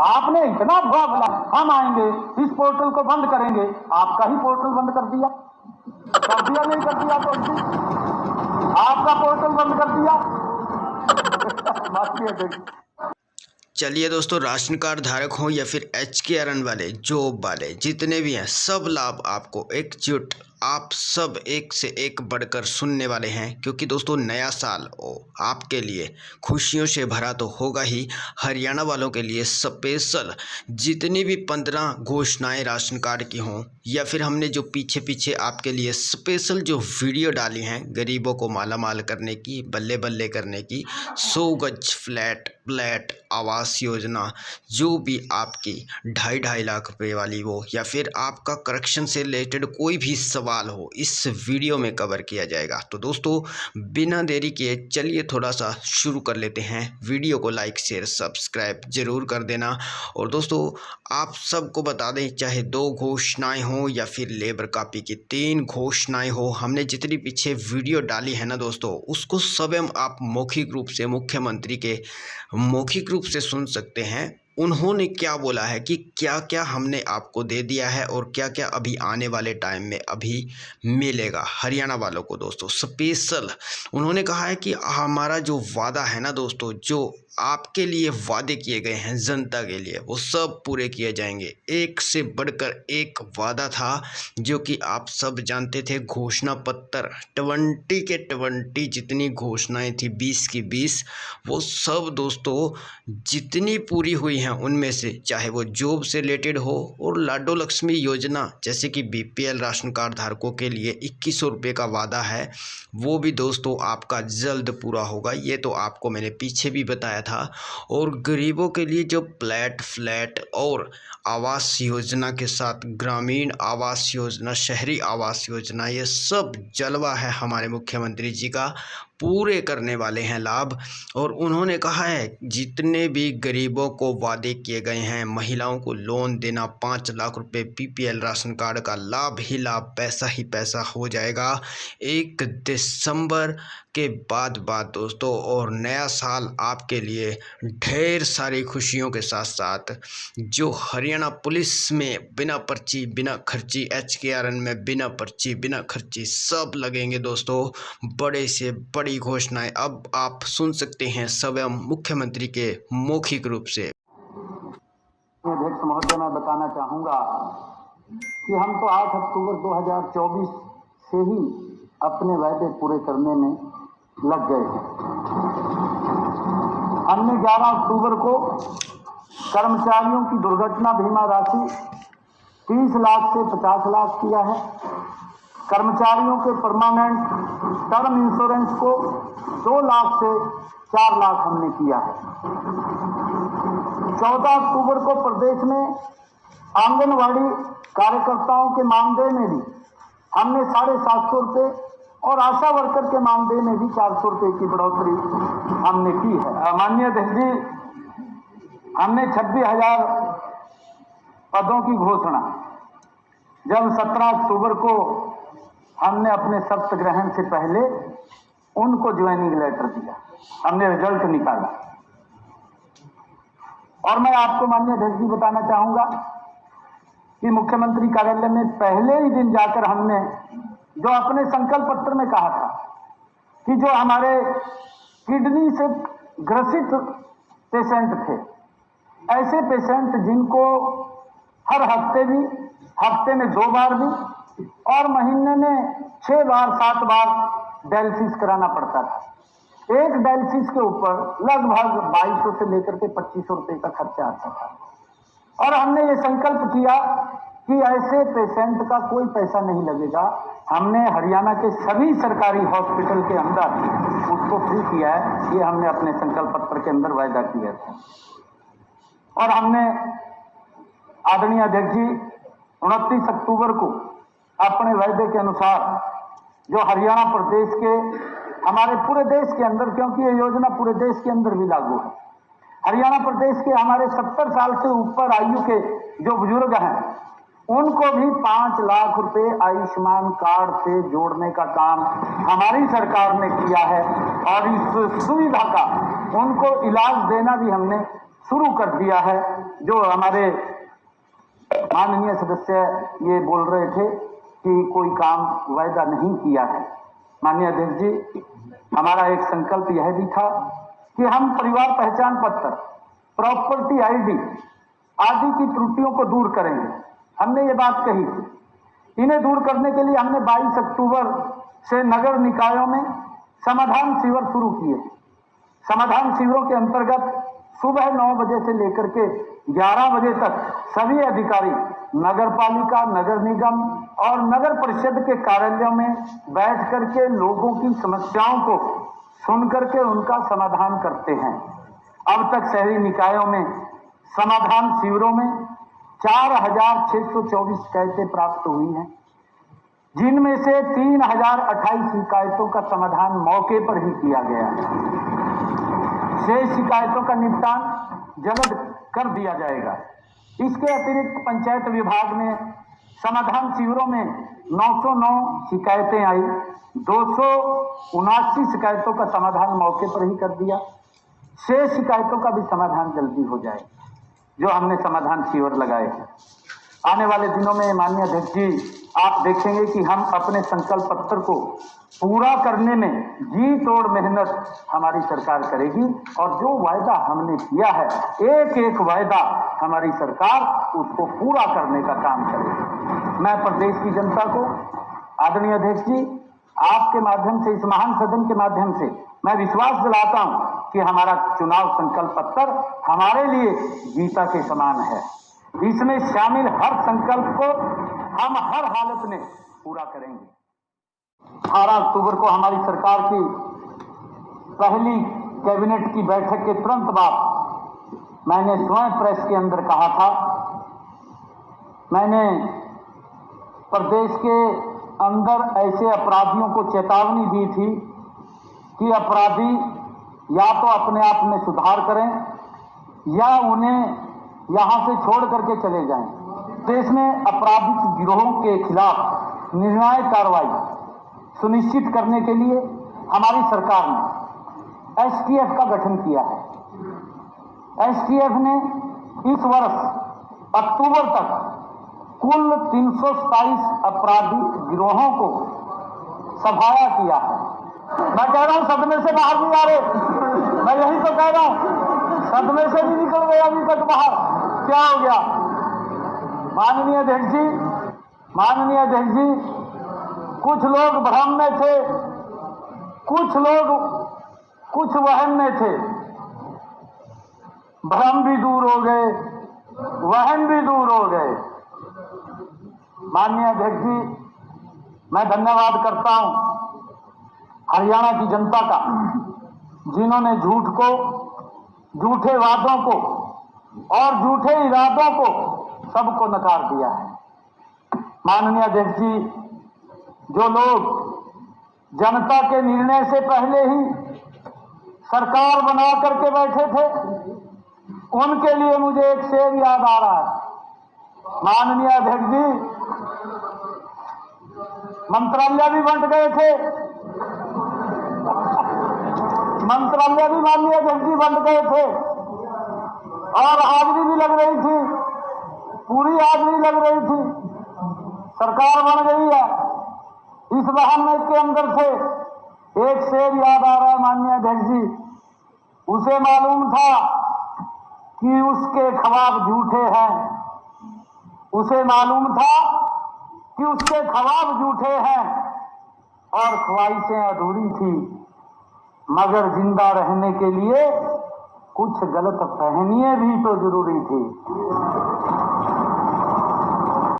आपने इतना भुआ बोला हम आएंगे इस पोर्टल को बंद करेंगे, आपका ही पोर्टल बंद कर दिया। नहीं कर दिया तो आपका पोर्टल बंद कर दिया। चलिए दोस्तों, राशन कार्ड धारक हों या फिर HKRN वाले, जॉब वाले, जितने भी हैं, सब लाभ आपको एकजुट आप सब एक से एक बढ़कर सुनने वाले हैं। क्योंकि दोस्तों नया साल आपके लिए खुशियों से भरा तो होगा ही। हरियाणा वालों के लिए स्पेशल जितनी भी 15 घोषणाएं राशन कार्ड की हों या फिर हमने जो पीछे आपके लिए स्पेशल जो वीडियो डाली हैं गरीबों को मालामाल करने की, बल्ले बल्ले करने की, 100 गज फ्लैट आवास योजना, जो भी आपकी 2.5 लाख रुपए वाली वो या फिर आपका करेक्शन से रिलेटेड कोई भी सवाल हो, इस वीडियो में कवर किया जाएगा। तो दोस्तों बिना देरी किए चलिए थोड़ा सा शुरू कर लेते हैं। वीडियो को लाइक शेयर सब्सक्राइब जरूर कर देना। और दोस्तों आप सबको बता दें, चाहे 2 घोषणाएं हो या फिर लेबर कापी की 3 घोषणाएं हो, हमने जितनी पीछे वीडियो डाली है ना दोस्तों, उसको स्वयं आप मौखिक रूप से मुख्यमंत्री के मौखिक रूप से सुन सकते हैं। उन्होंने क्या बोला है कि क्या क्या हमने आपको दे दिया है और क्या क्या अभी आने वाले टाइम में अभी मिलेगा हरियाणा वालों को। दोस्तों स्पेशल उन्होंने कहा है कि हमारा जो वादा है ना दोस्तों, जो आपके लिए वादे किए गए हैं जनता के लिए, वो सब पूरे किए जाएंगे। एक से बढ़कर एक वादा था जो कि आप सब जानते थे। घोषणा पत्र 20 के 20 जितनी घोषणाएं थी, 20 की 20, वो सब दोस्तों जितनी पूरी हुई हैं उनमें से, चाहे वो जॉब से रिलेटेड हो और लाडो लक्ष्मी योजना, जैसे कि BPL राशन कार्ड धारकों के लिए 2100 रुपये का वादा है, वो भी दोस्तों आपका जल्द पूरा होगा। ये तो आपको मैंने पीछे भी बताया था। और गरीबों के लिए जो फ्लैट और आवास योजना के साथ ग्रामीण आवास योजना, शहरी आवास योजना, ये सब जलवा है हमारे मुख्यमंत्री जी का, पूरे करने वाले हैं लाभ। और उन्होंने कहा है जितने भी गरीबों को वादे किए गए हैं, महिलाओं को लोन देना 5 लाख रुपए, BPL राशन कार्ड का लाभ ही लाभ, पैसा ही पैसा हो जाएगा 1 दिसंबर के बाद दोस्तों। और नया साल आपके लिए ढेर सारी खुशियों के साथ साथ, जो हरियाणा पुलिस में बिना पर्ची बिना खर्ची, HKRN में बिना पर्ची बिना खर्ची सब लगेंगे दोस्तों। बड़े से बड़ी घोषणाएं अब आप सुन सकते हैं स्वयं मुख्यमंत्री के मौखिक रूप से। अध्यक्ष महोदय, मैं बताना चाहूंगा कि हम तो 8 अक्टूबर 2024 से ही अपने वायदे पूरे करने में लग गए हैं। हमने 11 अक्टूबर को कर्मचारियों की दुर्घटना बीमा राशि 30 लाख से 50 लाख किया है। कर्मचारियों के परमानेंट टर्म इंश्योरेंस को 2 लाख से 4 लाख हमने किया है। 14 अक्टूबर को प्रदेश में आंगनवाड़ी कार्यकर्ताओं के मानदेय में भी हमने 750 रुपये और आशा वर्कर के मानदेय में भी 400 रुपये की बढ़ोतरी हमने की है। माननीय अध्यक्ष जी, हमने 26,000 पदों की घोषणा जब 17 अक्टूबर को हमने अपने शपथ ग्रहण से पहले उनको ज्वाइनिंग लेटर दिया, हमने रिजल्ट निकाला। और मैं आपको माननीय अध्यक्ष जी बताना चाहूंगा कि मुख्यमंत्री कार्यालय में पहले ही दिन जाकर हमने जो अपने संकल्प पत्र में कहा था कि जो हमारे किडनी से ग्रसित पेशेंट थे, ऐसे पेशेंट जिनको हर हफ्ते में 2 बार भी और महीने में 6 बार 7 बार डायलिसिस कराना पड़ता था, एक डायलिसिस के ऊपर लगभग 2200 से लेकर के 2500 रुपये का खर्चा आता था। और हमने ये संकल्प किया कि ऐसे पेशेंट का कोई पैसा नहीं लगेगा। हमने हरियाणा के सभी सरकारी हॉस्पिटल के अंदर उसको फ्री किया है। ये हमने अपने संकल्प पत्र के अंदर वायदा किया था। और हमने आदरणीय अध्यक्ष जी 29 अक्टूबर को अपने वायदे के अनुसार जो हरियाणा प्रदेश के, हमारे पूरे देश के अंदर, क्योंकि ये योजना पूरे देश के अंदर भी लागू है, हरियाणा प्रदेश के हमारे 70 साल से ऊपर आयु के जो बुजुर्ग हैं उनको भी 5 लाख रुपए आयुष्मान कार्ड से जोड़ने का काम हमारी सरकार ने किया है। और इस सुविधा का उनको इलाज देना भी हमने शुरू कर दिया है। जो हमारे माननीय सदस्य ये बोल रहे थे कि कोई काम वायदा नहीं किया है। माननीय अध्यक्ष जी, हमारा एक संकल्प यह भी था कि हम परिवार पहचान पत्र, प्रॉपर्टी आईडी आदि की त्रुटियों को दूर करेंगे। हमने ये बात कही थी। इन्हें दूर करने के लिए हमने 22 अक्टूबर से नगर निकायों में समाधान शिविर शुरू किए। समाधान शिविरों के अंतर्गत सुबह 9 बजे से लेकर के 11 बजे तक सभी अधिकारी नगर पालिका, नगर निगम और नगर परिषद के कार्यालयों में बैठ करके लोगों की समस्याओं को सुन करके उनका समाधान करते हैं। अब तक शहरी निकायों में समाधान शिविरों में 4,624 शिकायतें प्राप्त हुई हैं, जिनमें से 3,028 शिकायतों का समाधान मौके पर ही किया गया है। शेष शिकायतों का निपटान जल्द कर दिया जाएगा। इसके अतिरिक्त पंचायत विभाग में समाधान शिविरों में 909 शिकायतें आई, 279 शिकायतों का समाधान मौके पर ही कर दिया। शेष शिकायतों का भी समाधान जल्दी हो जाएगा, जो हमने समाधान शिविर लगाए हैं। आने वाले दिनों में माननीय अध्यक्ष जी, आप देखेंगे कि हम अपने संकल्प पत्र को पूरा करने में जी तोड़ मेहनत हमारी सरकार करेगी और जो वायदा हमने किया है, एक एक वायदा हमारी सरकार उसको पूरा करने का काम करेगी। मैं प्रदेश की जनता को, आदरणीय अध्यक्ष जी, आपके माध्यम से, इस महान सदन के माध्यम से मैं विश्वास दिलाता हूं कि हमारा चुनाव संकल्प पत्र हमारे लिए गीता के समान है। इसमें शामिल हर संकल्प को हम हर हालत में पूरा करेंगे। 18 अक्टूबर को हमारी सरकार की पहली कैबिनेट की बैठक के तुरंत बाद मैंने स्वयं प्रेस के अंदर कहा था, मैंने प्रदेश के अंदर ऐसे अपराधियों को चेतावनी दी थी कि अपराधी या तो अपने आप में सुधार करें या उन्हें यहां से छोड़ करके चले जाएं। देश में आपराधिक गिरोहों के खिलाफ निर्णायक कार्रवाई सुनिश्चित करने के लिए हमारी सरकार ने एसटीएफ का गठन किया है। एसटीएफ ने इस वर्ष अक्टूबर तक कुल 327 आपराधिक गिरोहों को सफाया किया है। मैं कह रहा हूं सदमे से बाहर नहीं आ रहे, मैं यही तो कह रहा हूं, सदमे से नहीं निकल गए अभी तक बाहर। क्या हो गया? माननीय अध्यक्ष जी, माननीय अध्यक्ष जी, कुछ लोग भ्रम में थे, कुछ लोग कुछ वहम में थे। भ्रम भी दूर हो गए, वहम भी दूर हो गए। माननीय अध्यक्ष जी, मैं धन्यवाद करता हूं हरियाणा की जनता का, जिन्होंने झूठ को, झूठे वादों को और झूठे इरादों को सबको नकार दिया है। माननीय अध्यक्ष जी, जो लोग जनता के निर्णय से पहले ही सरकार बना करके बैठे थे, उनके लिए मुझे एक शेर याद आ रहा है। माननीय अध्यक्ष जी, मंत्रालय भी बंट गए थे, मंत्रालय भी माननीय अध्यक्ष जी बंट गए थे और हाजिरी भी लग रही थी, पूरी हाजिरी लग रही थी। सरकार बन गई है। इस बहाने के अंदर से एक शेर याद आ रहा है माननीय अध्यक्ष जी। उसे मालूम था कि उसके ख्वाब झूठे हैं, उसे मालूम था कि उसके ख्वाब झूठे हैं और ख्वाहिशें अधूरी थी, मगर जिंदा रहने के लिए कुछ गलत फहमियां भी तो जरूरी थी।